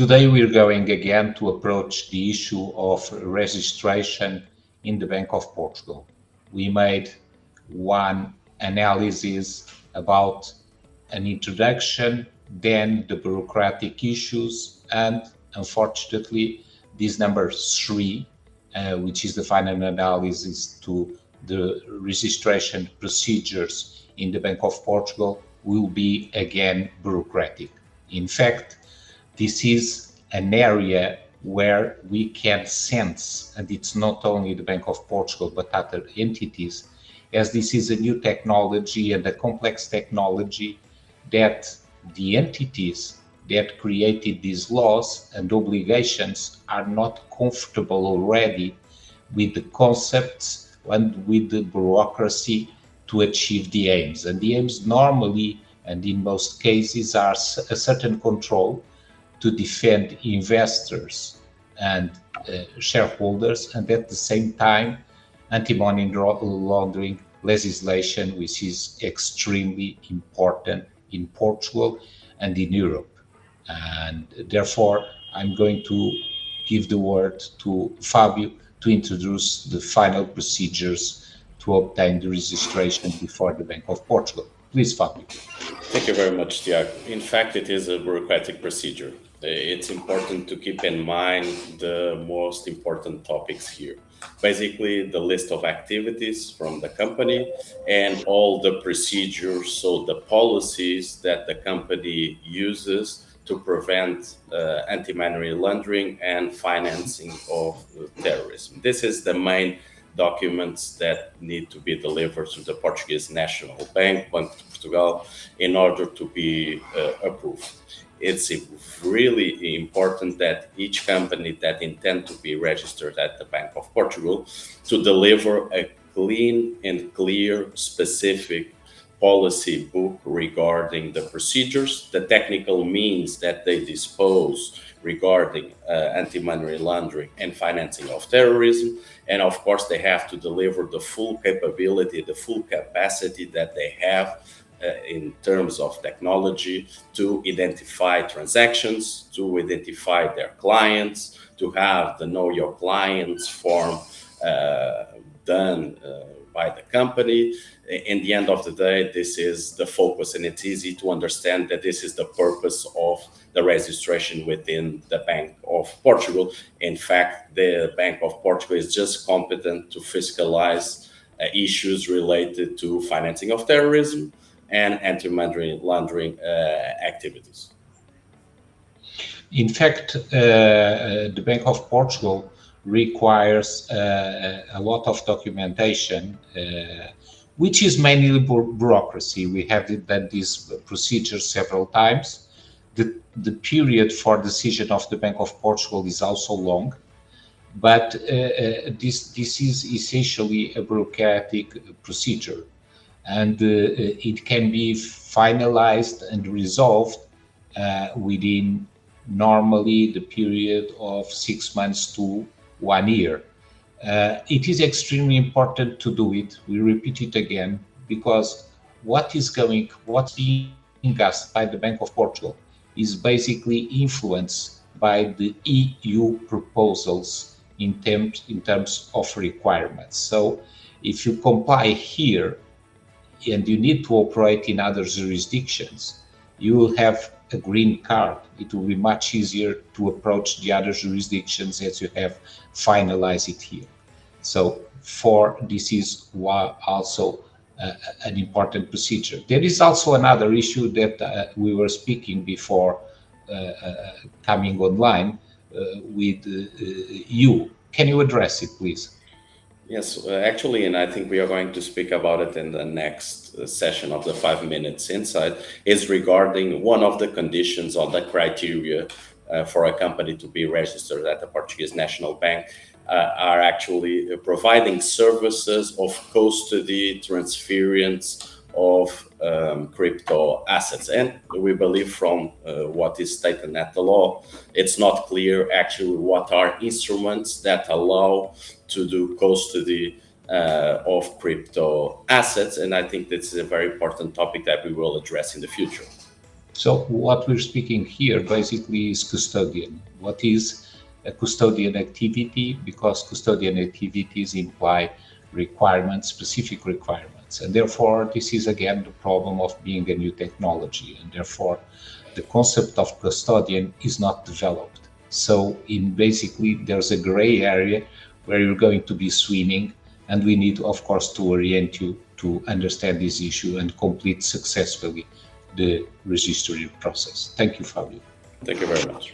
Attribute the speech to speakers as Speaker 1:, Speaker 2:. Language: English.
Speaker 1: Today we're going again to approach the issue of registration in the Bank of Portugal. We made one analysis about an introduction, then the bureaucratic issues, and unfortunately, this number 3, which is the final analysis to the registration procedures in the Bank of Portugal, will be again bureaucratic. In fact, this is an area where we can sense, and it's not only the Bank of Portugal, but other entities, as this is a new technology and a complex technology, that the entities that created these laws and obligations are not comfortable already with the concepts and with the bureaucracy to achieve the aims. And the aims normally, and in most cases, are a certain control to defend investors and shareholders, and at the same time, anti-money laundering legislation, which is extremely important in Portugal and in Europe. And therefore, I'm going to give the word to Fábio to introduce the final procedures to obtain the registration before the Bank of Portugal. Please, Fábio.
Speaker 2: Thank you very much, Tiago. In fact, it is a bureaucratic procedure. It's important to keep in mind the most important topics here. Basically, the list of activities from the company and all the procedures, so the policies that the company uses to prevent anti-money laundering and financing of terrorism. This is the main documents that need to be delivered to the Portuguese National Bank, Banco de Portugal, in order to be approved. It's really important that each company that intend to be registered at the Bank of Portugal to deliver a clean and clear, specific policy book regarding the procedures, the technical means that they dispose regarding anti-money laundering and financing of terrorism. And of course, they have to deliver the full capability, the full capacity that they have in terms of technology to identify transactions, to identify their clients, to have the Know Your Clients form done by the company. In the end of the day, this is the focus, and it's easy to understand that this is the purpose of the registration within the Bank of Portugal. In fact, the Bank of Portugal is just competent to fiscalize issues related to financing of terrorism and anti-money laundering activities.
Speaker 1: In fact, the Bank of Portugal requires a lot of documentation, which is mainly bureaucracy. We have done this procedure several times. The period for decision of the Bank of Portugal is also long, but this is essentially a bureaucratic procedure, and it can be finalized and resolved within normally the period of 6 months to 1 year. It is extremely important to do it. We repeat it again, because what's being asked by the Bank of Portugal is basically influenced by the EU proposals in terms of requirements. So if you comply here and you need to operate in other jurisdictions, you will have a green card. It will be much easier to approach the other jurisdictions as you have finalized it here. So this is also an important procedure. There is also another issue that we were speaking before coming online with you. Can you address it, please?
Speaker 2: Yes, actually, and I think we are going to speak about it in the next session of the 5 minutes insight, is regarding one of the conditions or the criteria for a company to be registered at the Portuguese National Bank are actually providing services of custody, transference of crypto assets. And we believe from what is stated at the law, it's not clear actually what are instruments that allow to do custody of crypto assets. And I think this is a very important topic that we will address in the future.
Speaker 1: So what we're speaking here basically is custodian. What is a custodian activity? Because custodian activities imply requirements, specific requirements. And therefore, this is again the problem of being a new technology. And therefore, the concept of custodian is not developed. So in basically, there's a gray area where you're going to be swimming, and we need, of course, to orient you to understand this issue and complete successfully the registry process. Thank you, Fábio.
Speaker 2: Thank you very much.